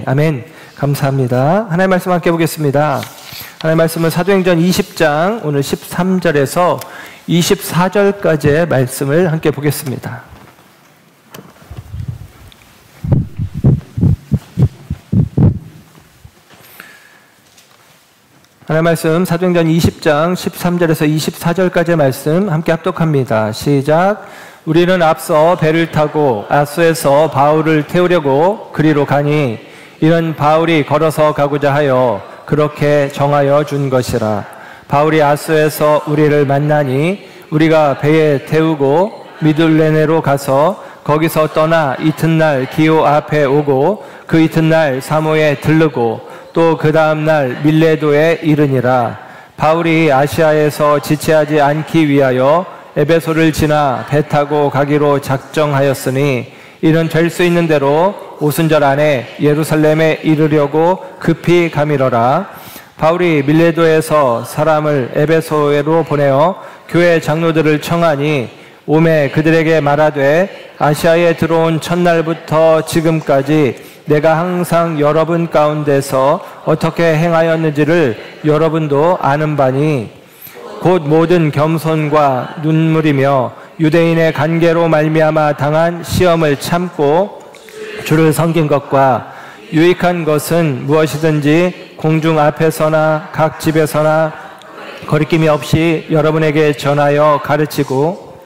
아멘. 감사합니다. 하나님의 말씀 함께 보겠습니다. 하나님의 말씀은 사도행전 20장 오늘 13절에서 24절까지의 말씀을 함께 보겠습니다. 하나님의 말씀 사도행전 20장 13절에서 24절까지의 말씀 함께 합독합니다. 시작. 우리는 앞서 배를 타고 아소에서 바울을 태우려고 그리로 가니 이는 바울이 걸어서 가고자 하여 그렇게 정하여 준 것이라. 바울이 아소에서 우리를 만나니 우리가 배에 태우고 미둘레네로 가서 거기서 떠나 이튿날 기오 앞에 오고 그 이튿날 사모에 들르고 또 그 다음날 밀레도에 이르니라. 바울이 아시아에서 지체하지 않기 위하여 에베소를 지나 배 타고 가기로 작정하였으니 이는 될 수 있는 대로 오순절 안에 예루살렘에 이르려고 급히 가미러라. 바울이 밀레도에서 사람을 에베소로 보내어 교회 장로들을 청하니 오매 그들에게 말하되 아시아에 들어온 첫날부터 지금까지 내가 항상 여러분 가운데서 어떻게 행하였는지를 여러분도 아는 바니 곧 모든 겸손과 눈물이며 유대인의 관계로 말미암아 당한 시험을 참고 주를 섬긴 것과 유익한 것은 무엇이든지 공중 앞에서나 각 집에서나 거리낌이 없이 여러분에게 전하여 가르치고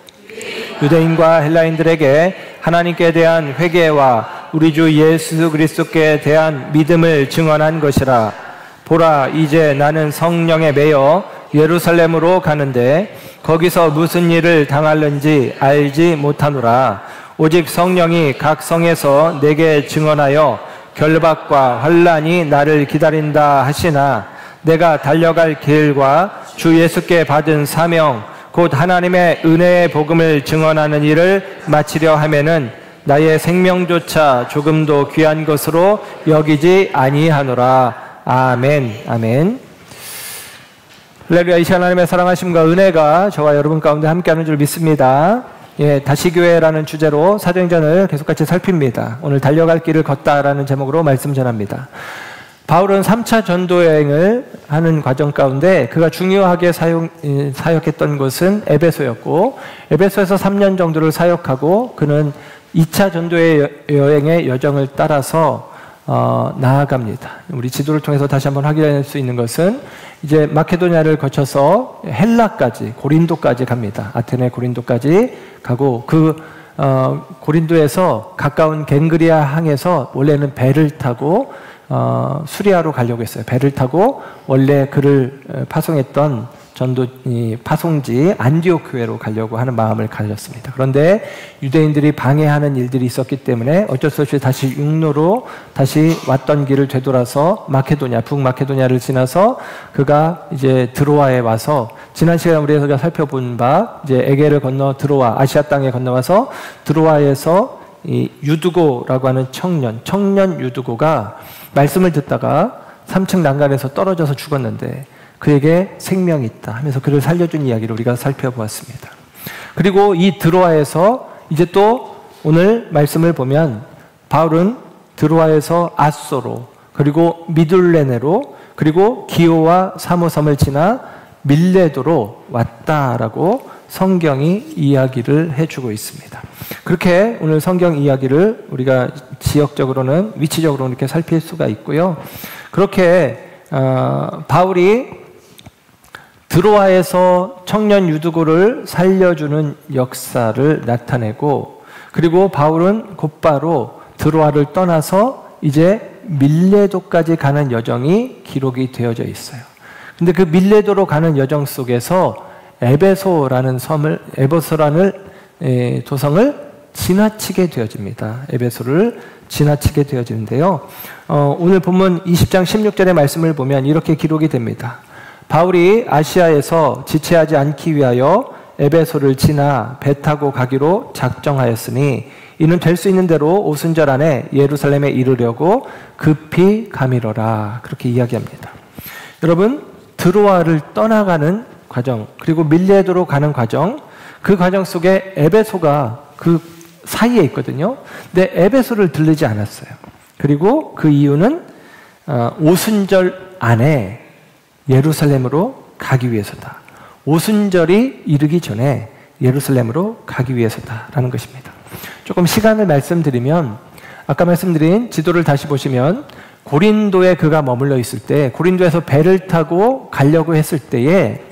유대인과 헬라인들에게 하나님께 대한 회개와 우리 주 예수 그리스도께 대한 믿음을 증언한 것이라. 보라, 이제 나는 성령에 매여 예루살렘으로 가는데 거기서 무슨 일을 당할는지 알지 못하노라. 오직 성령이 각 성에서 내게 증언하여 결박과 환난이 나를 기다린다 하시나 내가 달려갈 길과 주 예수께 받은 사명 곧 하나님의 은혜의 복음을 증언하는 일을 마치려 하면은 나의 생명조차 조금도 귀한 것으로 여기지 아니하노라. 아멘. 아멘. 할렐루야. 이 시간 하나님의 사랑하심과 은혜가 저와 여러분 가운데 함께하는 줄 믿습니다. 다시 교회라는 주제로 사도행전을 계속 같이 살핍니다. 오늘 달려갈 길을 걷다라는 제목으로 말씀 전합니다. 바울은 3차 전도 여행을 하는 과정 가운데 그가 중요하게 사역했던 곳은 에베소였고 에베소에서 3년 정도를 사역하고 그는 2차 전도 여행의 여정을 따라서 나아갑니다. 우리 지도를 통해서 다시 한번 확인할 수 있는 것은 이제 마케도니아를 거쳐서 헬라까지 고린도까지 갑니다. 아테네 고린도까지 가고 그 고린도에서 가까운 갱그리아 항에서 원래는 배를 타고 수리아로 가려고 했어요. 배를 타고 원래 그를 파송했던 파송지 안디옥 교회로 가려고 하는 마음을 가졌습니다. 그런데 유대인들이 방해하는 일들이 있었기 때문에 어쩔 수 없이 다시 육로로 다시 왔던 길을 되돌아서 북마케도니아를 지나서 그가 이제 드로아에 와서 지난 시간에 우리가 살펴본 바 이제 에게를 건너 드로아 아시아 땅에 건너와서 드로아에서 이 유두고라고 하는 청년 유두고가 말씀을 듣다가 3층 난간에서 떨어져서 죽었는데 그에게 생명이 있다 하면서 그를 살려준 이야기를 우리가 살펴보았습니다. 그리고 이 드로아에서 이제 또 오늘 말씀을 보면 바울은 드로아에서 아소로 그리고 미둘레네로 그리고 기오와 사모섬을 지나 밀레도로 왔다라고 성경이 이야기를 해주고 있습니다. 그렇게 오늘 성경 이야기를 우리가 지역적으로는 위치적으로 이렇게 살필 수가 있고요. 그렇게 바울이 드로아에서 청년 유두고를 살려주는 역사를 나타내고 그리고 바울은 곧바로 드로아를 떠나서 이제 밀레도까지 가는 여정이 기록이 되어져 있어요. 근데 그 밀레도로 가는 여정 속에서 에베소라는 도성을 지나치게 되어집니다. 에베소를 지나치게 되어지는데요. 오늘 본문 20장 16절의 말씀을 보면 이렇게 기록이 됩니다. 바울이 아시아에서 지체하지 않기 위하여 에베소를 지나 배 타고 가기로 작정하였으니 이는 될 수 있는 대로 오순절 안에 예루살렘에 이르려고 급히 가미러라. 그렇게 이야기합니다. 여러분, 드로아를 떠나가는 과정 그리고 밀레도로 가는 과정 그 과정 속에 에베소가 그 사이에 있거든요. 근데 에베소를 들르지 않았어요. 그리고 그 이유는 오순절 안에 예루살렘으로 가기 위해서다. 오순절이 이르기 전에 예루살렘으로 가기 위해서다라는 것입니다. 조금 시간을 말씀드리면 아까 말씀드린 지도를 다시 보시면 고린도에 그가 머물러 있을 때 고린도에서 배를 타고 가려고 했을 때에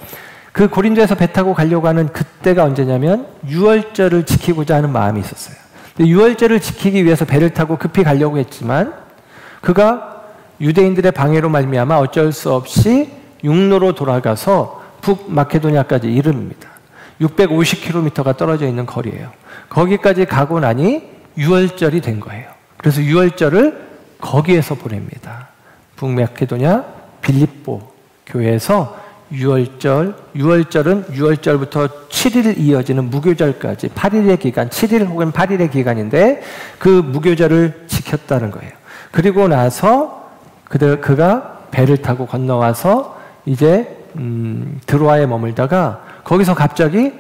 그 고린도에서 배 타고 가려고 하는 그때가 언제냐면 유월절을 지키고자 하는 마음이 있었어요. 근데 유월절을 지키기 위해서 배를 타고 급히 가려고 했지만 그가 유대인들의 방해로 말미암아 어쩔 수 없이 육로로 돌아가서 북마케도니아까지 이릅니다. 650km가 떨어져 있는 거리예요. 거기까지 가고 나니 유월절이 된 거예요. 그래서 유월절을 거기에서 보냅니다. 북마케도니아 빌립보 교회에서 유월절은 6월절부터 7일 이어지는 무교절까지 8일의 기간, 7일 혹은 8일의 기간인데 그 무교절을 지켰다는 거예요. 그리고 나서 그가 배를 타고 건너와서 이제 드로아에 머물다가 거기서 갑자기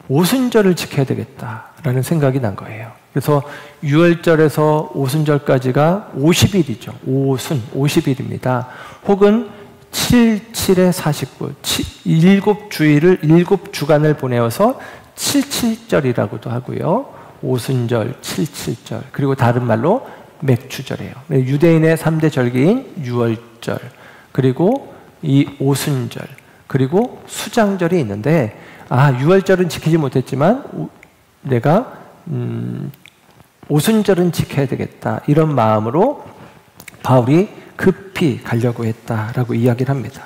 오순절을 지켜야 되겠다라는 생각이 난 거예요. 그래서 6월절에서 오순절까지가 50일이죠. 오순, 50일입니다. 혹은 7, 7에 49, 7주일을 7주간을 보내어서 77절이라고도 하고요. 오순절, 77절, 그리고 다른 말로 맥추절이에요. 유대인의 3대 절기인 유월절, 그리고 이 오순절, 그리고 수장절이 있는데 유월절은 지키지 못했지만 내가 오순절은 지켜야 되겠다 이런 마음으로 바울이 급히 가려고 했다라고 이야기를 합니다.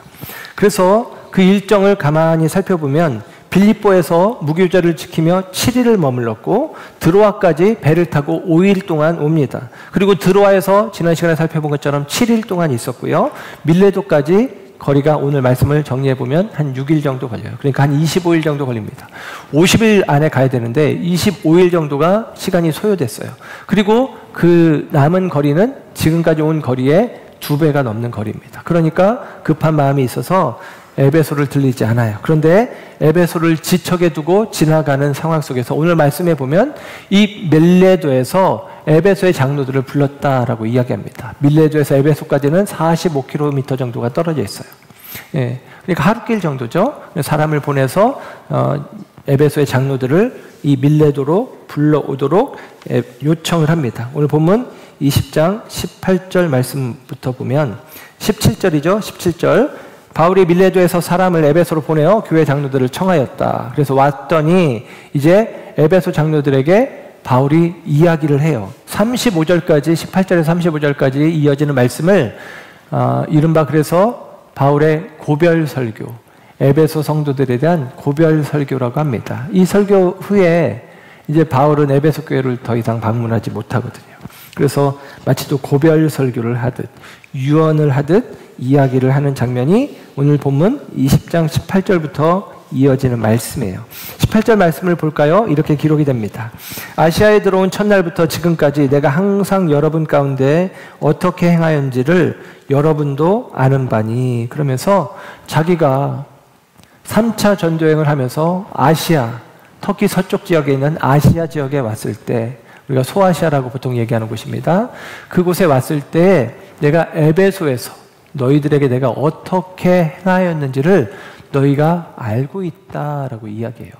그래서 그 일정을 가만히 살펴보면 빌립보에서 무교절을 지키며 7일을 머물렀고 드로아까지 배를 타고 5일 동안 옵니다. 그리고 드로아에서 지난 시간에 살펴본 것처럼 7일 동안 있었고요. 밀레도까지 거리가 오늘 말씀을 정리해보면 한 6일 정도 걸려요. 그러니까 한 25일 정도 걸립니다. 50일 안에 가야 되는데 25일 정도가 시간이 소요됐어요. 그리고 그 남은 거리는 지금까지 온 거리의 2배가 넘는 거리입니다. 그러니까 급한 마음이 있어서 에베소를 들리지 않아요. 그런데 에베소를 지척에 두고 지나가는 상황 속에서 오늘 말씀해 보면 이 밀레도에서 에베소의 장로들을 불렀다라고 이야기합니다. 밀레도에서 에베소까지는 45km 정도가 떨어져 있어요. 예, 그러니까 하루길 정도죠. 사람을 보내서 에베소의 장로들을 이 밀레도로 불러오도록 요청을 합니다. 오늘 본문 20장 18절 말씀부터 보면 17절이죠. 17절 바울이 밀레도에서 사람을 에베소로 보내어 교회 장로들을 청하였다. 그래서 왔더니 이제 에베소 장로들에게 바울이 이야기를 해요. 35절까지 18절에서 35절까지 이어지는 말씀을 이른바 그래서 바울의 고별 설교, 에베소 성도들에 대한 고별 설교라고 합니다. 이 설교 후에 이제 바울은 에베소 교회를 더 이상 방문하지 못하거든요. 그래서 마치 또 고별 설교를 하듯 유언을 하듯 이야기를 하는 장면이 오늘 본문 20장 18절부터 이어지는 말씀이에요. 18절 말씀을 볼까요? 이렇게 기록이 됩니다. 아시아에 들어온 첫날부터 지금까지 내가 항상 여러분 가운데 어떻게 행하였는지를 여러분도 아는 바니. 그러면서 자기가 3차 전도여행을 하면서 아시아, 터키 서쪽 지역에 있는 아시아 지역에 왔을 때 우리가 소아시아라고 보통 얘기하는 곳입니다. 그곳에 왔을 때 내가 에베소에서 너희들에게 내가 어떻게 행하였는지를 너희가 알고 있다라고 이야기해요.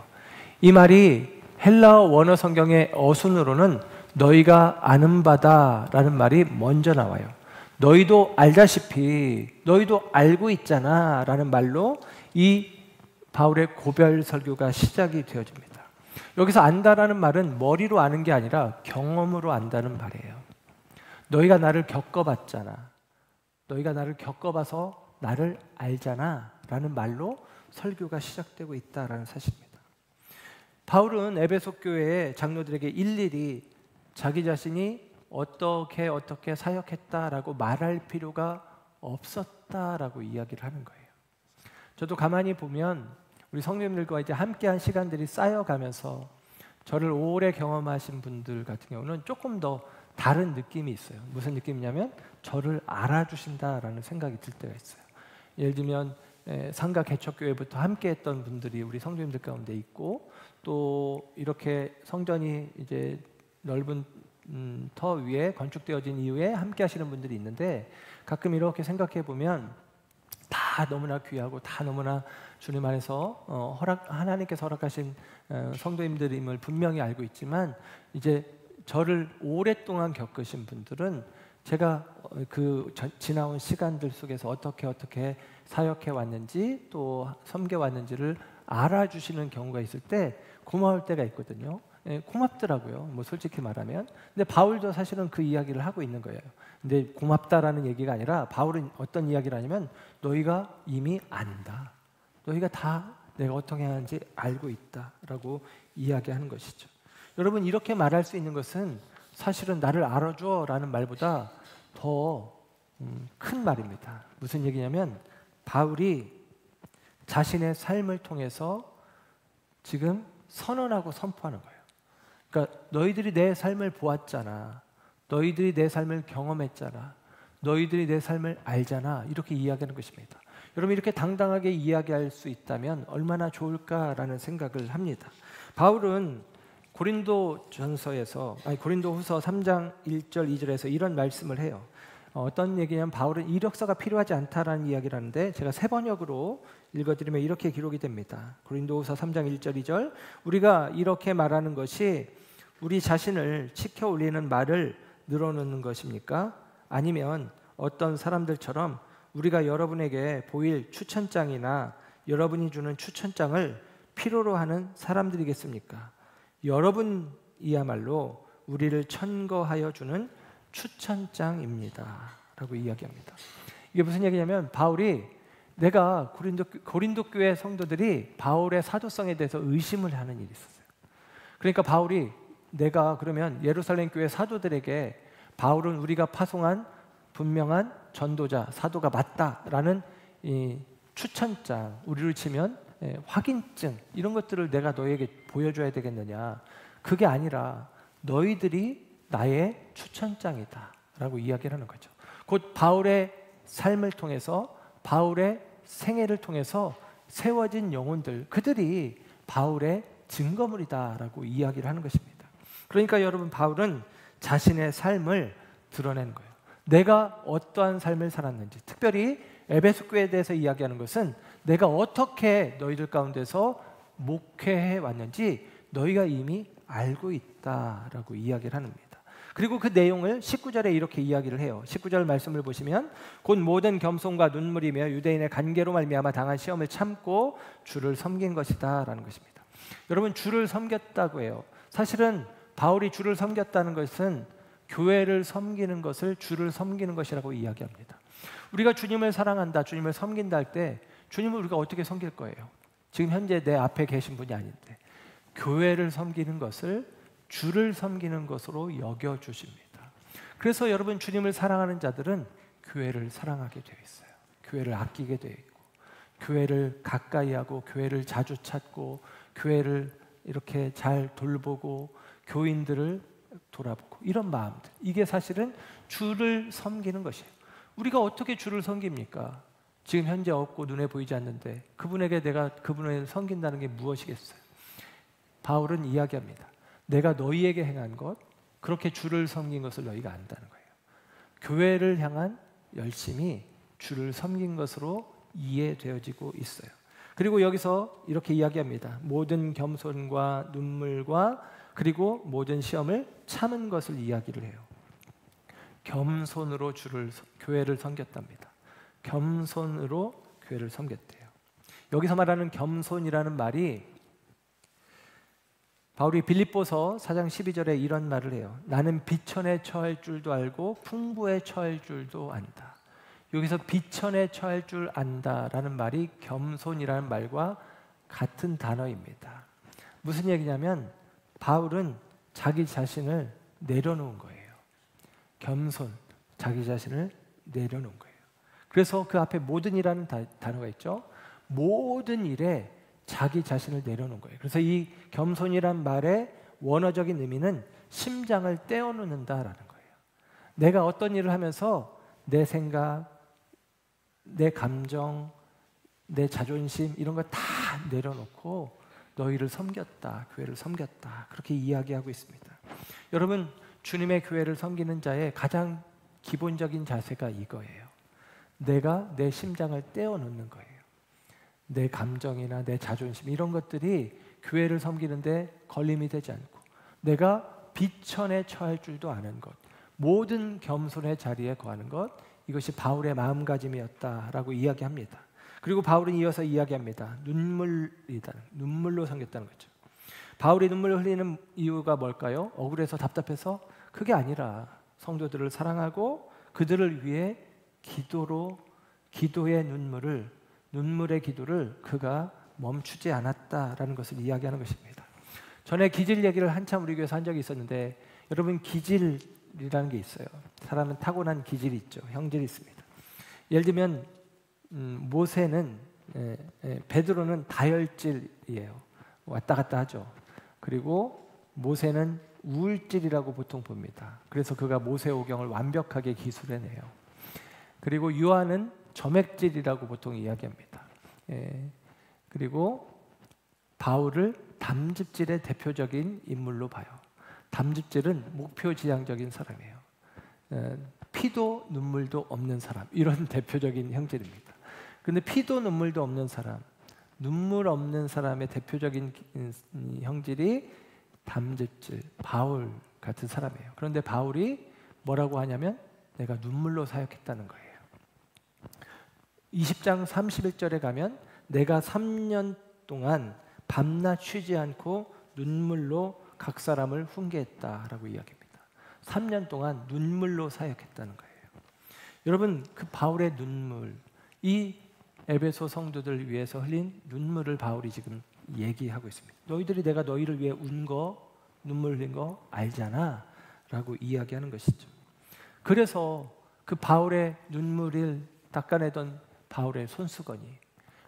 이 말이 헬라어 원어 성경의 어순으로는 너희가 아는 바다라는 말이 먼저 나와요. 너희도 알다시피 너희도 알고 있잖아 라는 말로 이 바울의 고별 설교가 시작이 되어집니다. 여기서 안다라는 말은 머리로 아는 게 아니라 경험으로 안다는 말이에요. 너희가 나를 겪어봤잖아. 너희가 나를 겪어봐서 나를 알잖아 라는 말로 설교가 시작되고 있다라는 사실입니다. 바울은 에베소 교회의 장로들에게 일일이 자기 자신이 어떻게 사역했다라고 말할 필요가 없었다라고 이야기를 하는 거예요. 저도 가만히 보면 우리 성도님들과 이제 함께한 시간들이 쌓여가면서 저를 오래 경험하신 분들 같은 경우는 조금 더 다른 느낌이 있어요. 무슨 느낌이냐면 저를 알아주신다라는 생각이 들 때가 있어요. 예를 들면 상가 개척교회부터 함께했던 분들이 우리 성도님들 가운데 있고 또 이렇게 성전이 이제 넓은 터 위에 건축되어진 이후에 함께 하시는 분들이 있는데 가끔 이렇게 생각해 보면 다 너무나 귀하고 다 너무나 주님 안에서 하나님께서 허락하신 성도님들임을 분명히 알고 있지만 이제 저를 오랫동안 겪으신 분들은 제가 지나온 시간들 속에서 어떻게 사역해 왔는지 또 섬겨 왔는지를 알아주시는 경우가 있을 때 고마울 때가 있거든요. 고맙더라고요. 뭐 솔직히 말하면. 근데 바울도 사실은 그 이야기를 하고 있는 거예요. 근데 고맙다라는 얘기가 아니라 바울은 어떤 이야기를 하냐면 너희가 이미 안다. 너희가 다 내가 어떻게 하는지 알고 있다라고 이야기하는 것이죠. 여러분 이렇게 말할 수 있는 것은 사실은 나를 알아줘라는 말보다 더 큰 말입니다. 무슨 얘기냐면 바울이 자신의 삶을 통해서 지금 선언하고 선포하는 거예요. 그러니까 너희들이 내 삶을 보았잖아. 너희들이 내 삶을 경험했잖아. 너희들이 내 삶을 알잖아. 이렇게 이야기하는 것입니다. 여러분 이렇게 당당하게 이야기할 수 있다면 얼마나 좋을까라는 생각을 합니다. 바울은 고린도후서 3장 1절 2절에서 이런 말씀을 해요. 어떤 얘기냐면 바울은 이력서가 필요하지 않다라는 이야기를 하는데 제가 새 번역으로 읽어드리면 이렇게 기록이 됩니다. 고린도후서 3장 1절 2절 우리가 이렇게 말하는 것이 우리 자신을 치켜 올리는 말을 늘어놓는 것입니까? 아니면 어떤 사람들처럼 우리가 여러분에게 보일 추천장이나 여러분이 주는 추천장을 필요로 하는 사람들이겠습니까? 여러분이야말로 우리를 천거하여 주는 추천장입니다 라고 이야기합니다. 이게 무슨 얘기냐면 바울이 내가 고린도 교회 성도들이 바울의 사도성에 대해서 의심을 하는 일이 있었어요. 그러니까 바울이 내가 그러면 예루살렘 교회 사도들에게 바울은 우리가 파송한 분명한 전도자, 사도가 맞다라는 이 추천장, 우리를 치면 확인증 이런 것들을 내가 너에게 보여줘야 되겠느냐. 그게 아니라 너희들이 나의 추천장이다 라고 이야기를 하는 거죠. 곧 바울의 삶을 통해서 바울의 생애를 통해서 세워진 영혼들 그들이 바울의 증거물이다 라고 이야기를 하는 것입니다. 그러니까 여러분 바울은 자신의 삶을 드러내는 거예요. 내가 어떠한 삶을 살았는지 특별히 에베소 교회에 대해서 이야기하는 것은 내가 어떻게 너희들 가운데서 목회해 왔는지 너희가 이미 알고 있다라고 이야기를 합니다. 그리고 그 내용을 19절에 이렇게 이야기를 해요. 19절 말씀을 보시면 곧 모든 겸손과 눈물이며 유대인의 간계로 말미암아 당한 시험을 참고 주를 섬긴 것이다 라는 것입니다. 여러분 주를 섬겼다고 해요. 사실은 바울이 주를 섬겼다는 것은 교회를 섬기는 것을 주를 섬기는 것이라고 이야기합니다. 우리가 주님을 사랑한다, 주님을 섬긴다 할 때 주님을 우리가 어떻게 섬길 거예요? 지금 현재 내 앞에 계신 분이 아닌데 교회를 섬기는 것을 주를 섬기는 것으로 여겨주십니다. 그래서 여러분 주님을 사랑하는 자들은 교회를 사랑하게 되어 있어요. 교회를 아끼게 되어 있고 교회를 가까이 하고 교회를 자주 찾고 교회를 이렇게 잘 돌보고 교인들을 돌아보고 이런 마음들 이게 사실은 주를 섬기는 것이에요. 우리가 어떻게 주를 섬깁니까? 지금 현재 없고 눈에 보이지 않는데 그분에게 내가 그분을 섬긴다는 게 무엇이겠어요? 바울은 이야기합니다. 내가 너희에게 행한 것 그렇게 주를 섬긴 것을 너희가 안다는 거예요. 교회를 향한 열심이 주를 섬긴 것으로 이해되어지고 있어요. 그리고 여기서 이렇게 이야기합니다. 모든 겸손과 눈물과 그리고 모든 시험을 참은 것을 이야기를 해요. 겸손으로 교회를 섬겼답니다. 겸손으로 교회를 섬겼대요. 여기서 말하는 겸손이라는 말이 바울이 빌립보서 4장 12절에 이런 말을 해요. 나는 비천에 처할 줄도 알고 풍부에 처할 줄도 안다. 여기서 비천에 처할 줄 안다라는 말이 겸손이라는 말과 같은 단어입니다. 무슨 얘기냐면 바울은 자기 자신을 내려놓은 거예요. 겸손, 자기 자신을 내려놓은 거예요. 그래서 그 앞에 모든이라는 단어가 있죠. 모든 일에 자기 자신을 내려놓은 거예요. 그래서 이 겸손이란 말의 원어적인 의미는 심장을 떼어놓는다라는 거예요. 내가 어떤 일을 하면서 내 생각, 내 감정, 내 자존심 이런 거 다 내려놓고 너희를 섬겼다, 교회를 섬겼다 그렇게 이야기하고 있습니다. 여러분 주님의 교회를 섬기는 자의 가장 기본적인 자세가 이거예요. 내가 내 심장을 떼어놓는 거예요. 내 감정이나 내 자존심 이런 것들이 교회를 섬기는데 걸림이 되지 않고, 내가 비천에 처할 줄도 아는 것, 모든 겸손의 자리에 거하는 것, 이것이 바울의 마음가짐이었다라고 이야기합니다. 그리고 바울은 이어서 이야기합니다. 눈물로 섬겼다는 거죠. 바울이 눈물을 흘리는 이유가 뭘까요? 억울해서 답답해서? 그게 아니라 성도들을 사랑하고 그들을 위해 기도의 눈물의 기도를 그가 멈추지 않았다라는 것을 이야기하는 것입니다. 전에 기질 얘기를 한참 우리 교회에서 한 적이 있었는데, 여러분 기질이라는 게 있어요. 사람은 타고난 기질이 있죠. 형질이 있습니다. 예를 들면 모세는 베드로는 다혈질이에요. 왔다 갔다 하죠. 그리고 모세는 우울질이라고 보통 봅니다. 그래서 그가 모세오경을 완벽하게 기술해내요. 그리고 요한은 점액질이라고 보통 이야기합니다. 그리고 바울을 담즙질의 대표적인 인물로 봐요. 담즙질은 목표지향적인 사람이에요. 피도 눈물도 없는 사람, 이런 대표적인 형질입니다. 근데 피도 눈물도 없는 사람, 눈물 없는 사람의 대표적인 형질이 담즙질, 바울 같은 사람이에요. 그런데 바울이 뭐라고 하냐면 내가 눈물로 사역했다는 거예요. 20장 31절에 가면 내가 3년 동안 밤낮 쉬지 않고 눈물로 각 사람을 훈계했다라고 이야기합니다. 3년 동안 눈물로 사역했다는 거예요. 여러분, 그 바울의 눈물, 이 에베소 성도들을 위해서 흘린 눈물을 바울이 지금 얘기하고 있습니다. 너희들이 내가 너희를 위해 운 거, 눈물 흘린 거 알잖아 라고 이야기하는 것이죠. 그래서 그 바울의 눈물을 닦아내던 바울의 손수건이,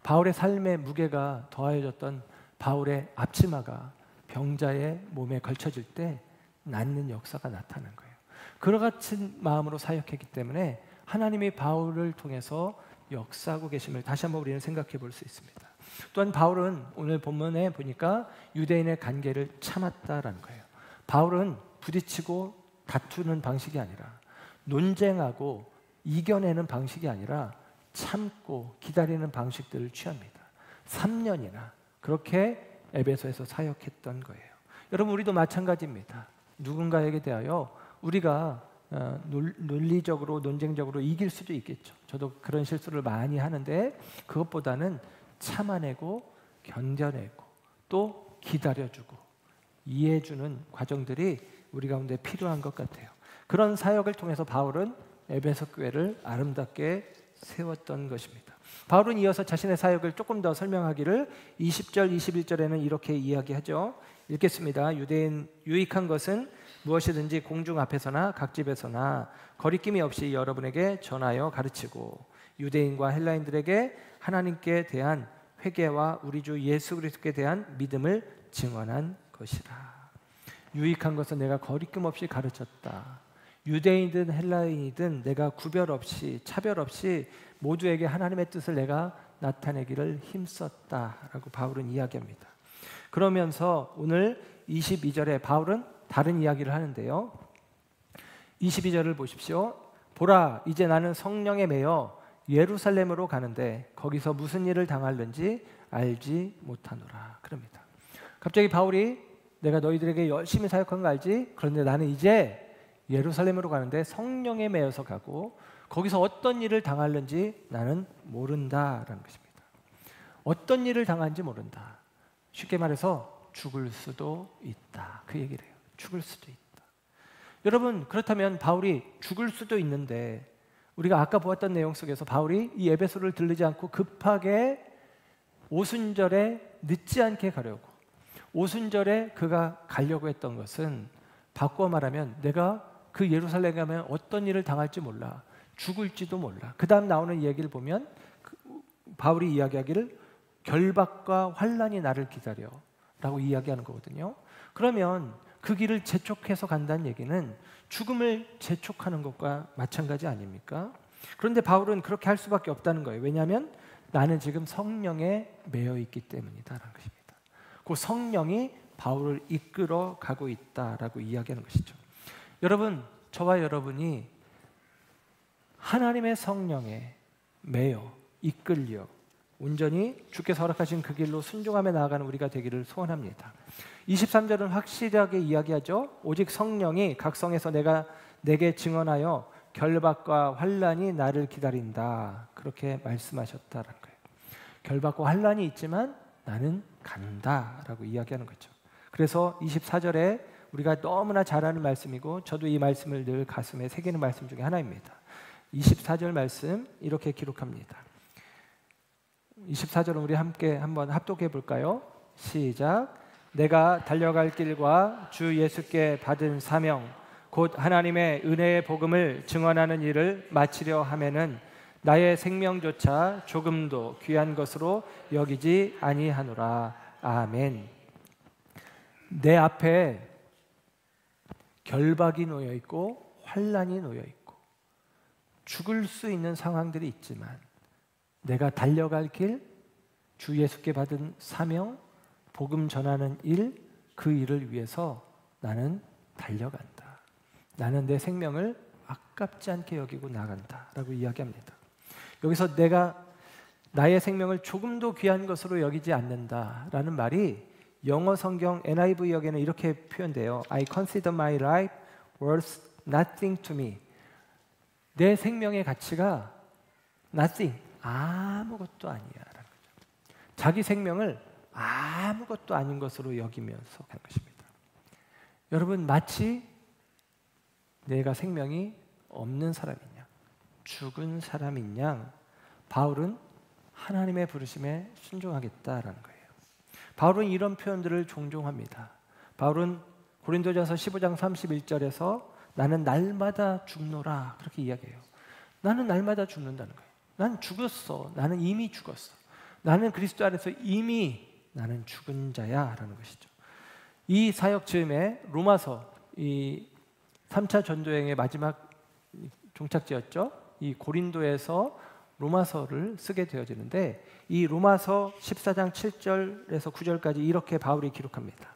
바울의 삶의 무게가 더해졌던 바울의 앞치마가 병자의 몸에 걸쳐질 때 낫는 역사가 나타난 거예요. 그와 같은 마음으로 사역했기 때문에 하나님이 바울을 통해서 역사하고 계심을 다시 한번 우리는 생각해 볼 수 있습니다. 또한 바울은 오늘 본문에 보니까 유대인의 관계를 참았다라는 거예요. 바울은 부딪히고 다투는 방식이 아니라, 논쟁하고 이겨내는 방식이 아니라 참고 기다리는 방식들을 취합니다. 3년이나 그렇게 에베소에서 사역했던 거예요. 여러분, 우리도 마찬가지입니다. 누군가에게 대하여 우리가 논리적으로 논쟁적으로 이길 수도 있겠죠. 저도 그런 실수를 많이 하는데, 그것보다는 참아내고 견뎌내고 또 기다려주고 이해해주는 과정들이 우리 가운데 필요한 것 같아요. 그런 사역을 통해서 바울은 에베소 교회를 아름답게 세웠던 것입니다. 바울은 이어서 자신의 사역을 조금 더 설명하기를 20절, 21절에는 이렇게 이야기하죠. 읽겠습니다. 유대인 유익한 것은 무엇이든지 공중 앞에서나 각 집에서나 거리낌이 없이 여러분에게 전하여 가르치고, 유대인과 헬라인들에게 하나님께 대한 회개와 우리 주 예수 그리스도께 대한 믿음을 증언한 것이라. 유익한 것은 내가 거리낌 없이 가르쳤다. 유대인이든 헬라인이든 내가 구별 없이, 차별 없이 모두에게 하나님의 뜻을 내가 나타내기를 힘썼다라고 바울은 이야기합니다. 그러면서 오늘 22절에 바울은 다른 이야기를 하는데요. 22절을 보십시오. 보라, 이제 나는 성령에 매여 예루살렘으로 가는데 거기서 무슨 일을 당할는지 알지 못하노라. 그럽니다. 갑자기 바울이 내가 너희들에게 열심히 사역한 거 알지? 그런데 나는 이제 예루살렘으로 가는데 성령에 매여서 가고 거기서 어떤 일을 당할는지 나는 모른다라는 것입니다. 어떤 일을 당한지 모른다. 쉽게 말해서 죽을 수도 있다. 그 얘기를 해요. 죽을 수도 있다. 여러분, 그렇다면 바울이 죽을 수도 있는데, 우리가 아까 보았던 내용 속에서 바울이 이 에베소를 들르지 않고 급하게 오순절에 늦지 않게 가려고, 오순절에 그가 가려고 했던 것은 바꿔 말하면 내가 그 예루살렘에 가면 어떤 일을 당할지 몰라, 죽을지도 몰라. 그 다음 나오는 이야기를 보면 바울이 이야기하기를 결박과 환난이 나를 기다려 라고 이야기하는 거거든요. 그러면 그 길을 재촉해서 간다는 얘기는 죽음을 재촉하는 것과 마찬가지 아닙니까? 그런데 바울은 그렇게 할 수밖에 없다는 거예요. 왜냐하면 나는 지금 성령에 매여 있기 때문이다라는 것입니다. 그 성령이 바울을 이끌어 가고 있다라고 이야기하는 것이죠. 여러분, 저와 여러분이 하나님의 성령에 매여 이끌려 온전히 주께서 허락하신 그 길로 순종하며 나아가는 우리가 되기를 소원합니다. 23절은 확실하게 이야기하죠. 오직 성령이 각성해서 내게 증언하여 결박과 환난이 나를 기다린다. 그렇게 말씀하셨다는 거예요. 결박과 환난이 있지만 나는 간다라고 이야기하는 거죠. 그래서 24절에 우리가 너무나 잘 아는 말씀이고 저도 이 말씀을 늘 가슴에 새기는 말씀 중에 하나입니다. 24절 말씀 이렇게 기록합니다. 24절은 우리 함께 한번 합독해 볼까요? 시작. 내가 달려갈 길과 주 예수께 받은 사명 곧 하나님의 은혜의 복음을 증언하는 일을 마치려 하면은 나의 생명조차 조금도 귀한 것으로 여기지 아니하노라. 아멘. 내 앞에 결박이 놓여 있고 환난이 놓여 있고 죽을 수 있는 상황들이 있지만 내가 달려갈 길, 주 예수께 받은 사명, 복음 전하는 일, 그 일을 위해서 나는 달려간다. 나는 내 생명을 아깝지 않게 여기고 나간다 라고 이야기합니다. 여기서 내가 나의 생명을 조금도 귀한 것으로 여기지 않는다라는 말이 영어 성경 NIV 역에는 이렇게 표현돼요. I consider my life worth nothing to me. 내 생명의 가치가 nothing, 아무것도 아니야 라는 거죠. 자기 생명을 아무것도 아닌 것으로 여기면서 하는 것입니다. 여러분, 마치 내가 생명이 없는 사람이냐, 죽은 사람인 양 바울은 하나님의 부르심에 순종하겠다라는 거예요. 바울은 이런 표현들을 종종 합니다. 바울은 고린도전서 15장 31절에서 나는 날마다 죽노라 그렇게 이야기해요. 나는 날마다 죽는다는 거예요. 난 죽었어. 나는 이미 죽었어. 나는 그리스도 안에서 이미 나는 죽은 자야 라는 것이죠. 이 사역 즈음에 로마서, 이 3차 전도여행의 마지막 종착지였죠. 이 고린도에서 로마서를 쓰게 되어지는데 이 로마서 14장 7절에서 9절까지 이렇게 바울이 기록합니다.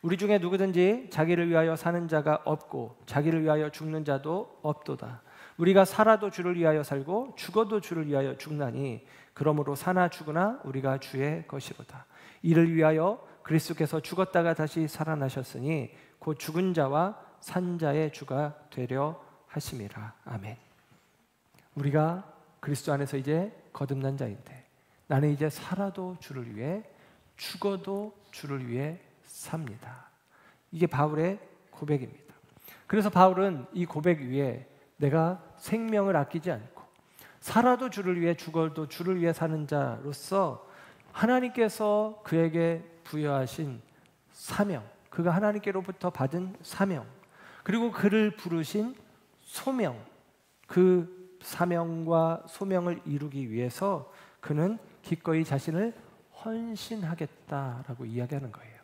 우리 중에 누구든지 자기를 위하여 사는 자가 없고 자기를 위하여 죽는 자도 없도다. 우리가 살아도 주를 위하여 살고 죽어도 주를 위하여 죽나니 그러므로 사나 죽으나 우리가 주의 것이로다. 이를 위하여 그리스도께서 죽었다가 다시 살아나셨으니 곧 죽은 자와 산 자의 주가 되려 하심이라. 아멘. 우리가 그리스도 안에서 이제 거듭난 자인데 나는 이제 살아도 주를 위해 죽어도 주를 위해 삽니다. 이게 바울의 고백입니다. 그래서 바울은 이 고백 위에 내가 생명을 아끼지 않고 살아도 주를 위해 죽어도 주를 위해 사는 자로서 하나님께서 그에게 부여하신 사명, 그가 하나님께로부터 받은 사명, 그리고 그를 부르신 소명, 그 사명과 소명을 이루기 위해서 그는 기꺼이 자신을 헌신하겠다라고 이야기하는 거예요.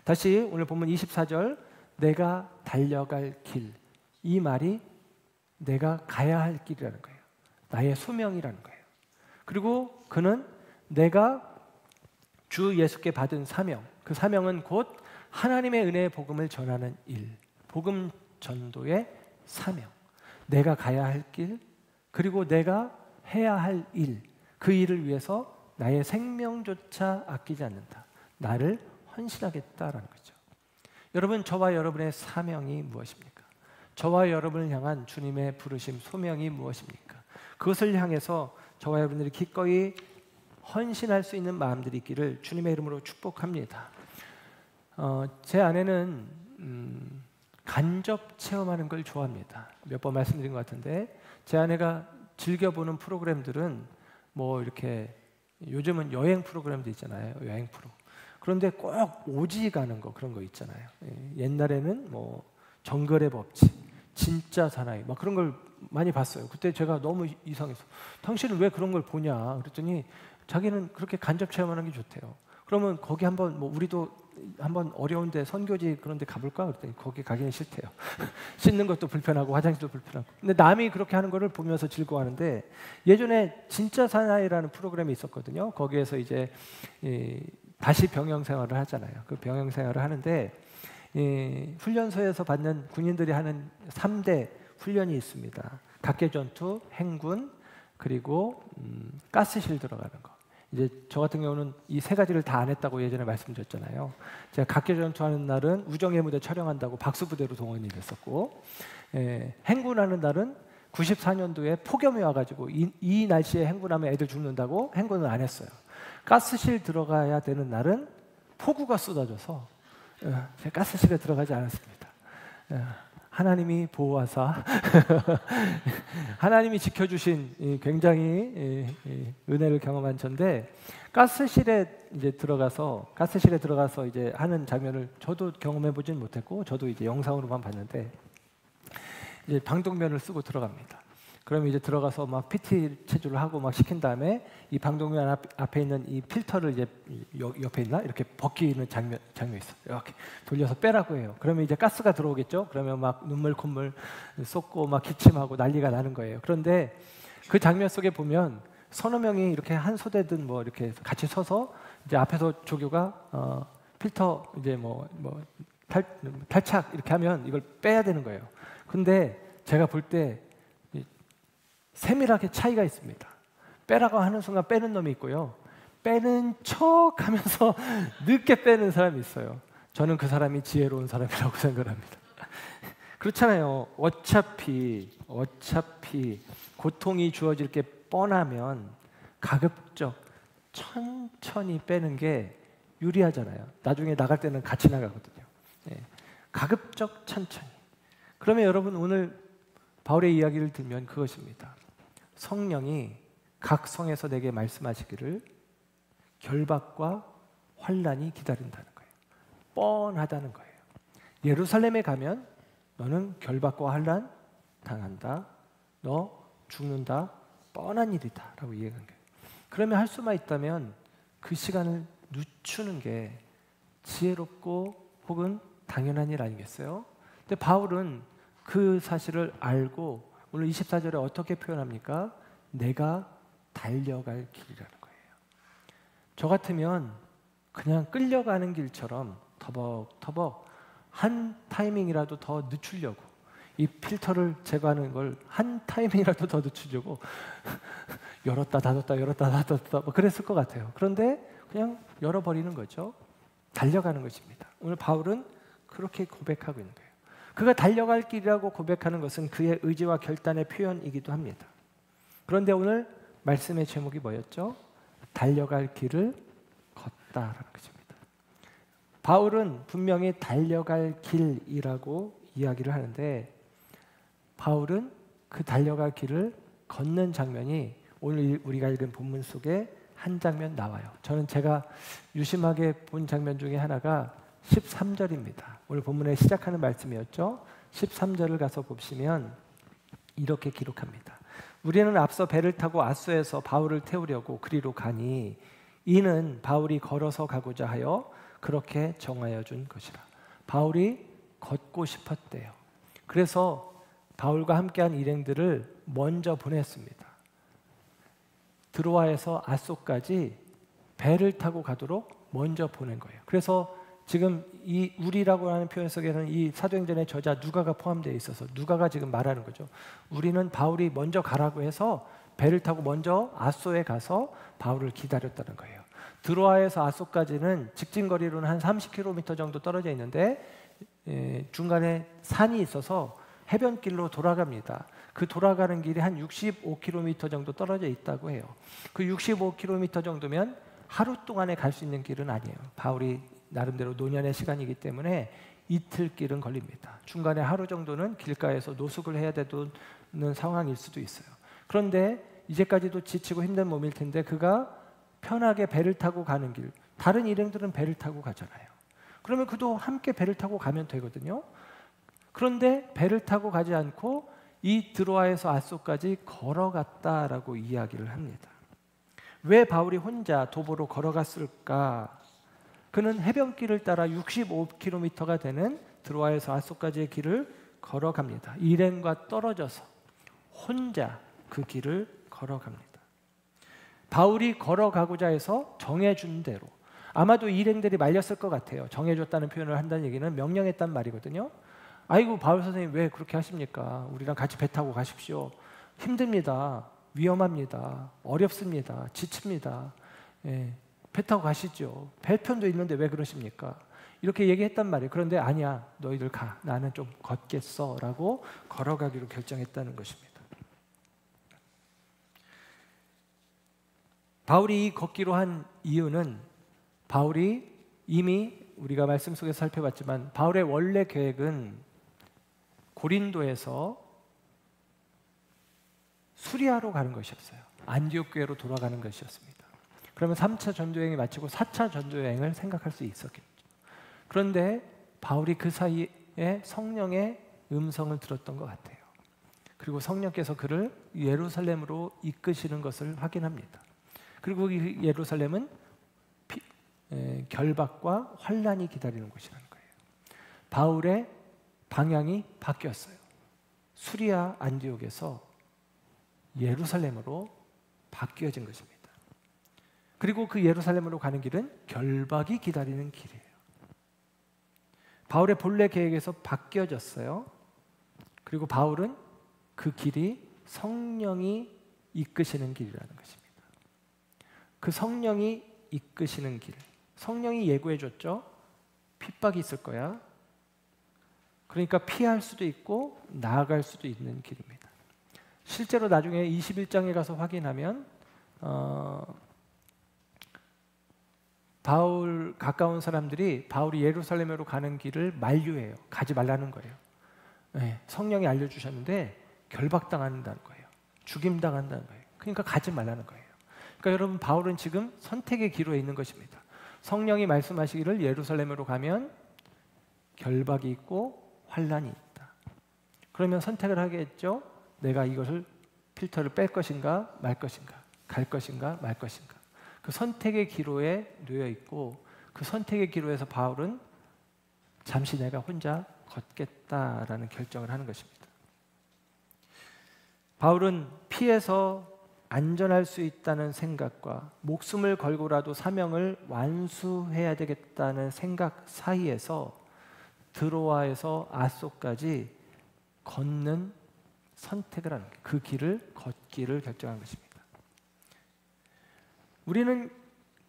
다시 오늘 본문 24절 내가 달려갈 길, 이 말이 내가 가야 할 길이라는 거예요. 나의 소명이라는 거예요. 그리고 그는 내가 주 예수께 받은 사명, 그 사명은 곧 하나님의 은혜의 복음을 전하는 일, 복음 전도의 사명, 내가 가야 할 길, 그리고 내가 해야 할 일, 그 일을 위해서 나의 생명조차 아끼지 않는다. 나를 헌신하겠다라는 거죠. 여러분, 저와 여러분의 사명이 무엇입니까? 저와 여러분을 향한 주님의 부르심, 소명이 무엇입니까? 그것을 향해서 저와 여러분들이 기꺼이 헌신할 수 있는 마음들이 있기를 주님의 이름으로 축복합니다. 제 아내는 간접 체험하는 걸 좋아합니다. 몇 번 말씀드린 것 같은데 제 아내가 즐겨보는 프로그램들은 뭐 이렇게 요즘은 여행 프로그램도 있잖아요. 여행 프로. 그런데 꼭 오지 가는 거 그런 거 있잖아요. 옛날에는 뭐 정글의 법칙, 진짜 사나이 막 그런 걸 많이 봤어요. 그때 제가 너무 이상해서 당신은 왜 그런 걸 보냐 그랬더니 자기는 그렇게 간접 체험하는 게 좋대요. 그러면 거기 한번 뭐 우리도 한번 어려운데 선교지 그런 데 가볼까? 그랬더니 거기 가기는 싫대요. 씻는 것도 불편하고 화장실도 불편하고. 근데 남이 그렇게 하는 거를 보면서 즐거워하는데 예전에 진짜 사나이라는 프로그램이 있었거든요. 거기에서 이제 다시 병영 생활을 하잖아요. 그 병영 생활을 하는데 훈련소에서 받는 군인들이 하는 3대 훈련이 있습니다. 각계전투, 행군, 그리고 가스실 들어가는 거. 이제 저 같은 경우는 이 세 가지를 다 안 했다고 예전에 말씀드렸잖아요. 제가 각계전투하는 날은 우정의 무대 촬영한다고 박수부대로 동원이 됐었고, 행군하는 날은 94년도에 폭염이 와가지고 이 날씨에 행군하면 애들 죽는다고 행군을 안 했어요. 가스실 들어가야 되는 날은 폭우가 쏟아져서 제가 가스실에 들어가지 않았습니다. 하나님이 보호하사 하나님이 지켜주신 굉장히 은혜를 경험한 전데, 가스실에 들어가서 이제 하는 장면을 저도 경험해 보진 못했고, 저도 이제 영상으로만 봤는데, 이제 방독면을 쓰고 들어갑니다. 그러면 이제 들어가서 막 PT 체조를 하고 막 시킨 다음에 이 방독면 앞에 있는 이 필터를 이제 옆에 있나 이렇게 벗기는 장면이 있어. 이렇게 돌려서 빼라고 해요. 그러면 이제 가스가 들어오겠죠. 그러면 막 눈물 콧물 쏟고 막 기침하고 난리가 나는 거예요. 그런데 그 장면 속에 보면 서너 명이 이렇게 한 소대든 뭐 이렇게 같이 서서 이제 앞에서 조교가 필터 이제 탈착 이렇게 하면 이걸 빼야 되는 거예요. 근데 제가 볼 때 세밀하게 차이가 있습니다. 빼라고 하는 순간 빼는 놈이 있고요. 빼는 척 하면서 늦게 빼는 사람이 있어요. 저는 그 사람이 지혜로운 사람이라고 생각을 합니다. 그렇잖아요. 어차피 고통이 주어질 게 뻔하면 가급적 천천히 빼는 게 유리하잖아요. 나중에 나갈 때는 같이 나가거든요. 가급적 천천히. 그러면 여러분 오늘 바울의 이야기를 들면 그것입니다. 성령이 각 성에서 내게 말씀하시기를 결박과 환난이 기다린다는 거예요. 뻔하다는 거예요. 예루살렘에 가면 너는 결박과 환난 당한다. 너 죽는다. 뻔한 일이다. 라고 이야기한 거예요. 그러면 할 수만 있다면 그 시간을 늦추는 게 지혜롭고 혹은 당연한 일 아니겠어요? 근데 바울은 그 사실을 알고 오늘 24절에 어떻게 표현합니까? 내가 달려갈 길이라는 거예요. 저 같으면 그냥 끌려가는 길처럼 터벅터벅 한 타이밍이라도 더 늦추려고, 이 필터를 제거하는 걸 한 타이밍이라도 더 늦추려고 열었다 닫았다 열었다 닫았다 뭐 그랬을 것 같아요. 그런데 그냥 열어버리는 거죠. 달려가는 것입니다. 오늘 바울은 그렇게 고백하고 있는 거예요. 그가 달려갈 길이라고 고백하는 것은 그의 의지와 결단의 표현이기도 합니다. 그런데 오늘 말씀의 제목이 뭐였죠? 달려갈 길을 걷다라는 것입니다. 바울은 분명히 달려갈 길이라고 이야기를 하는데, 바울은 그 달려갈 길을 걷는 장면이 오늘 우리가 읽은 본문 속에 한 장면 나와요. 저는 제가 유심하게 본 장면 중에 하나가 13절입니다. 오늘 본문에 시작하는 말씀이었죠. 13절을 가서 보시면 이렇게 기록합니다. 우리는 앞서 배를 타고 아소에서 바울을 태우려고 그리로 가니 이는 바울이 걸어서 가고자 하여 그렇게 정하여 준 것이라. 바울이 걷고 싶었대요. 그래서 바울과 함께한 일행들을 먼저 보냈습니다. 드로아에서 아소까지 배를 타고 가도록 먼저 보낸 거예요. 그래서 지금 이 우리라고 하는 표현 속에는 이 사도행전의 저자 누가가 포함되어 있어서 누가가 지금 말하는 거죠. 우리는 바울이 먼저 가라고 해서 배를 타고 먼저 아소에 가서 바울을 기다렸다는 거예요. 드로아에서 아소까지는 직진거리로는 한 30km 정도 떨어져 있는데 중간에 산이 있어서 해변길로 돌아갑니다. 그 돌아가는 길이 한 65km 정도 떨어져 있다고 해요. 그 65km 정도면 하루 동안에 갈 수 있는 길은 아니에요. 바울이 나름대로 노년의 시간이기 때문에 이틀 길은 걸립니다. 중간에 하루 정도는 길가에서 노숙을 해야 되는 상황일 수도 있어요. 그런데 이제까지도 지치고 힘든 몸일 텐데 그가 편하게 배를 타고 가는 길, 다른 일행들은 배를 타고 가잖아요. 그러면 그도 함께 배를 타고 가면 되거든요. 그런데 배를 타고 가지 않고 이 드로아에서 아소까지 걸어갔다라고 이야기를 합니다. 왜 바울이 혼자 도보로 걸어갔을까? 그는 해변길을 따라 65km가 되는 드로아에서 아소까지의 길을 걸어갑니다. 일행과 떨어져서 혼자 그 길을 걸어갑니다. 바울이 걸어가고자 해서 정해준 대로, 아마도 일행들이 말렸을 것 같아요. 정해줬다는 표현을 한다는 얘기는 명령했단 말이거든요. 아이고 바울 선생님 왜 그렇게 하십니까? 우리랑 같이 배 타고 가십시오. 힘듭니다. 위험합니다. 어렵습니다. 지칩니다. 예, 배 타고 가시죠. 배편도 있는데 왜 그러십니까? 이렇게 얘기했단 말이에요. 그런데 아니야, 너희들 가. 나는 좀 걷겠어 라고 걸어가기로 결정했다는 것입니다. 바울이 걷기로 한 이유는 바울이 이미 우리가 말씀 속에서 살펴봤지만 바울의 원래 계획은 고린도에서 수리아로 가는 것이었어요. 안디옥 교회로 돌아가는 것이었습니다. 그러면 3차 전도여행이 마치고 4차 전도여행을 생각할 수 있었겠죠. 그런데 바울이 그 사이에 성령의 음성을 들었던 것 같아요. 그리고 성령께서 그를 예루살렘으로 이끄시는 것을 확인합니다. 그리고 이 예루살렘은 결박과 환난이 기다리는 곳이라는 거예요. 바울의 방향이 바뀌었어요. 수리아 안디옥에서 예루살렘으로 바뀌어진 것입니다. 그리고 그 예루살렘으로 가는 길은 결박이 기다리는 길이에요. 바울의 본래 계획에서 바뀌어졌어요. 그리고 바울은 그 길이 성령이 이끄시는 길이라는 것입니다. 그 성령이 이끄시는 길, 성령이 예고해 줬죠. 핍박이 있을 거야. 그러니까 피할 수도 있고 나아갈 수도 있는 길입니다. 실제로 나중에 21장에 가서 확인하면 바울 가까운 사람들이 바울이 예루살렘으로 가는 길을 만류해요. 가지 말라는 거예요. 네, 성령이 알려주셨는데 결박당한다는 거예요. 죽임당한다는 거예요. 그러니까 가지 말라는 거예요. 그러니까 여러분 바울은 지금 선택의 기로에 있는 것입니다. 성령이 말씀하시기를 예루살렘으로 가면 결박이 있고 환난이 있다. 그러면 선택을 하겠죠. 내가 이것을 필터를 뺄 것인가 말 것인가, 갈 것인가 말 것인가. 그 선택의 기로에 놓여 있고 그 선택의 기로에서 바울은 잠시 내가 혼자 걷겠다라는 결정을 하는 것입니다. 바울은 피해서 안전할 수 있다는 생각과 목숨을 걸고라도 사명을 완수해야 되겠다는 생각 사이에서 드로아에서 아소까지 걷는 선택을 하는 거예요. 그 길을 걷기를 결정한 것입니다. 우리는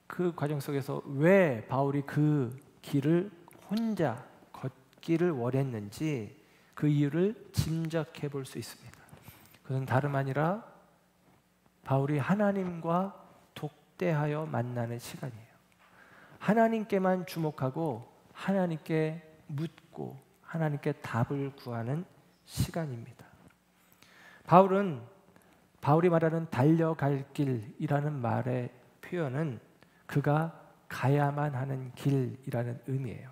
그 과정 속에서 왜 바울이 그 길을 혼자 걷기를 원했는지 그 이유를 짐작해 볼 수 있습니다. 그것은 다름 아니라 바울이 하나님과 독대하여 만나는 시간이에요. 하나님께만 주목하고 하나님께 묻고 하나님께 답을 구하는 시간입니다. 바울이 말하는 달려갈 길이라는 말의 표현은 그가 가야만 하는 길이라는 의미예요.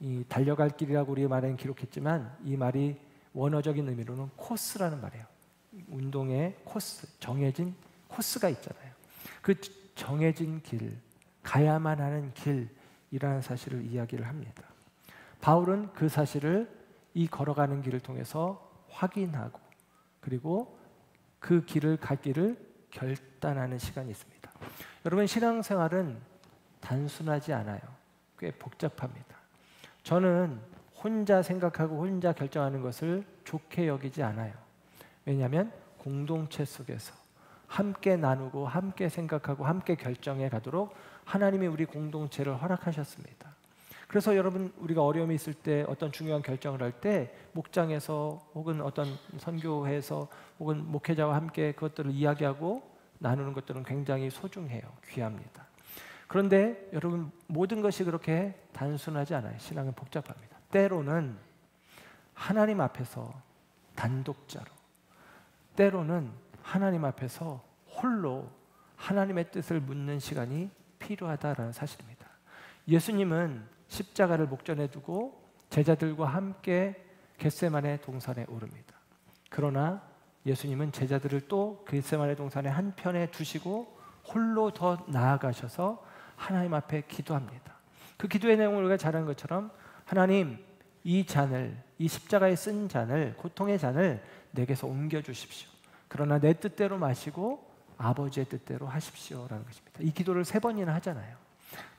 이 달려갈 길이라고 우리 말에는 기록했지만 이 말이 원어적인 의미로는 코스라는 말이에요. 운동의 코스, 정해진 코스가 있잖아요. 그 정해진 길, 가야만 하는 길이라는 사실을 이야기를 합니다. 바울은 그 사실을 이 걸어가는 길을 통해서 확인하고 그리고 그 길을 갈 길을 결단하는 시간이 있습니다. 여러분 신앙생활은 단순하지 않아요. 꽤 복잡합니다. 저는 혼자 생각하고 혼자 결정하는 것을 좋게 여기지 않아요. 왜냐하면 공동체 속에서 함께 나누고 함께 생각하고 함께 결정해 가도록 하나님이 우리 공동체를 허락하셨습니다. 그래서 여러분 우리가 어려움이 있을 때 어떤 중요한 결정을 할 때 목장에서 혹은 어떤 선교회에서 혹은 목회자와 함께 그것들을 이야기하고 나누는 것들은 굉장히 소중해요. 귀합니다. 그런데 여러분 모든 것이 그렇게 단순하지 않아요. 신앙은 복잡합니다. 때로는 하나님 앞에서 단독자로, 때로는 하나님 앞에서 홀로 하나님의 뜻을 묻는 시간이 필요하다라는 사실입니다. 예수님은 십자가를 목전에 두고 제자들과 함께 겟세마네 동산에 오릅니다. 그러나 예수님은 제자들을 또 겟세마네 동산의 한편에 두시고 홀로 더 나아가셔서 하나님 앞에 기도합니다. 그 기도의 내용을 우리가 잘 아는 것처럼 하나님 이 잔을, 이 십자가에 쓴 잔을, 고통의 잔을 내게서 옮겨주십시오. 그러나 내 뜻대로 마시고 아버지의 뜻대로 하십시오라는 것입니다. 이 기도를 3번이나 하잖아요.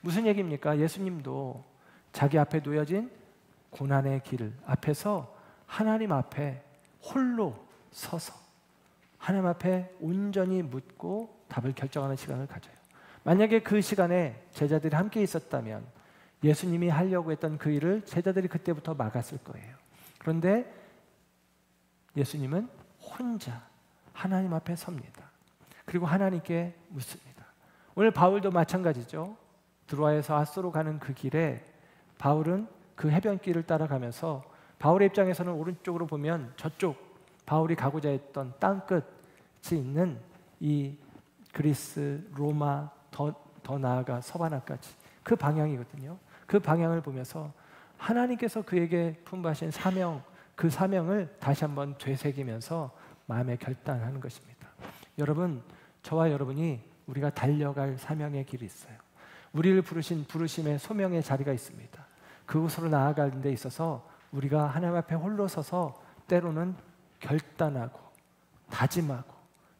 무슨 얘기입니까? 예수님도 자기 앞에 놓여진 고난의 길 앞에서 하나님 앞에 홀로 서서 하나님 앞에 온전히 묻고 답을 결정하는 시간을 가져요. 만약에 그 시간에 제자들이 함께 있었다면 예수님이 하려고 했던 그 일을 제자들이 그때부터 막았을 거예요. 그런데 예수님은 혼자 하나님 앞에 섭니다. 그리고 하나님께 묻습니다. 오늘 바울도 마찬가지죠. 드로아에서 아소로 가는 그 길에 바울은 그 해변길을 따라가면서 바울의 입장에서는 오른쪽으로 보면 저쪽 바울이 가고자 했던 땅끝이 있는 이 그리스, 로마, 더 나아가 서바나까지 그 방향이거든요. 그 방향을 보면서 하나님께서 그에게 품바신 사명, 그 사명을 다시 한번 되새기면서 마음에 결단하는 것입니다. 여러분, 저와 여러분이 우리가 달려갈 사명의 길이 있어요. 우리를 부르신 부르심의 소명의 자리가 있습니다. 그곳으로 나아가는 데 있어서 우리가 하나님 앞에 홀로 서서 때로는 결단하고 다짐하고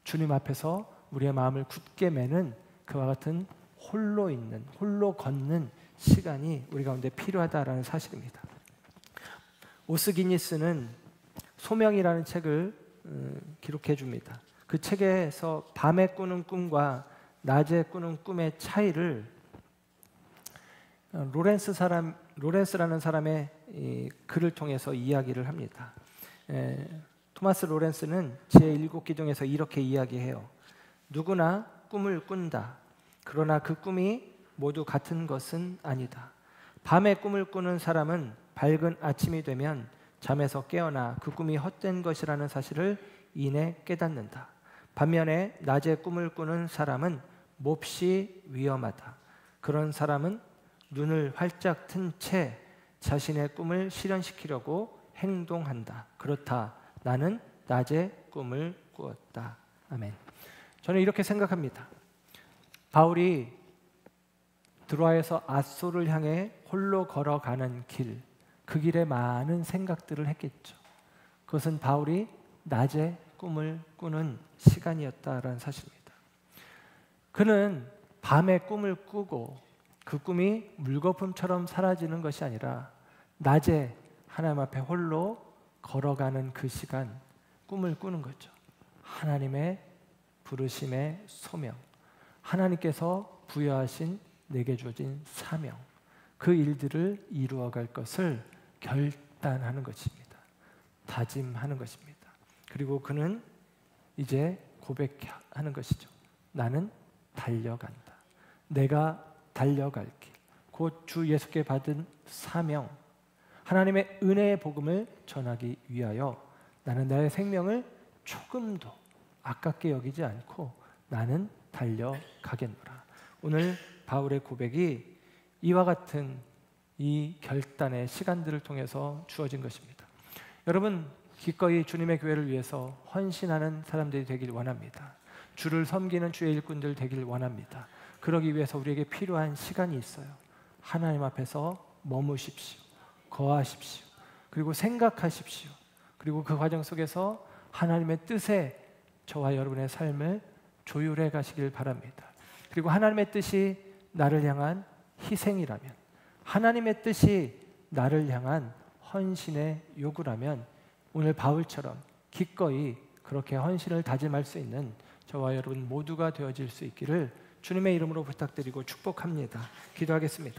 주님 앞에서 우리의 마음을 굳게 매는 그와 같은 홀로 있는, 홀로 걷는 시간이 우리 가운데 필요하다라는 사실입니다. 오스기니스는 소명이라는 책을 기록해 줍니다. 그 책에서 밤에 꾸는 꿈과 낮에 꾸는 꿈의 차이를 로렌스라는 사람의 글을 통해서 이야기를 합니다. 토마스 로렌스는 제7기 중에서 이렇게 이야기해요. 누구나 꿈을 꾼다. 그러나 그 꿈이 모두 같은 것은 아니다. 밤에 꿈을 꾸는 사람은 밝은 아침이 되면 잠에서 깨어나 그 꿈이 헛된 것이라는 사실을 이내 깨닫는다. 반면에 낮에 꿈을 꾸는 사람은 몹시 위험하다. 그런 사람은 눈을 활짝 튼 채 자신의 꿈을 실현시키려고 행동한다. 그렇다. 나는 낮에 꿈을 꾸었다. 아멘. 저는 이렇게 생각합니다. 바울이 드로아에서 아소를 향해 홀로 걸어가는 길, 그 길에 많은 생각들을 했겠죠. 그것은 바울이 낮에 꿈을 꾸는 시간이었다라는 사실입니다. 그는 밤에 꿈을 꾸고 그 꿈이 물거품처럼 사라지는 것이 아니라 낮에 하나님 앞에 홀로 걸어가는 그 시간, 꿈을 꾸는 거죠. 하나님의 부르심의 소명, 하나님께서 부여하신 내게 주어진 사명, 그 일들을 이루어갈 것을 결단하는 것입니다. 다짐하는 것입니다. 그리고 그는 이제 고백하는 것이죠. 나는 달려간다. 내가 달려갈 길, 곧 주 예수께 받은 사명, 하나님의 은혜의 복음을 전하기 위하여 나는 나의 생명을 조금도 아깝게 여기지 않고 나는 달려가겠노라. 오늘 바울의 고백이 이와 같은 이 결단의 시간들을 통해서 주어진 것입니다. 여러분, 기꺼이 주님의 교회를 위해서 헌신하는 사람들이 되길 원합니다. 주를 섬기는 주의 일꾼들 되길 원합니다. 그러기 위해서 우리에게 필요한 시간이 있어요. 하나님 앞에서 머무십시오. 거하십시오. 그리고 생각하십시오. 그리고 그 과정 속에서 하나님의 뜻에 저와 여러분의 삶을 조율해 가시길 바랍니다. 그리고 하나님의 뜻이 나를 향한 희생이라면, 하나님의 뜻이 나를 향한 헌신의 요구라면 오늘 바울처럼 기꺼이 그렇게 헌신을 다짐할 수 있는 저와 여러분 모두가 되어질 수 있기를 주님의 이름으로 부탁드리고 축복합니다. 기도하겠습니다.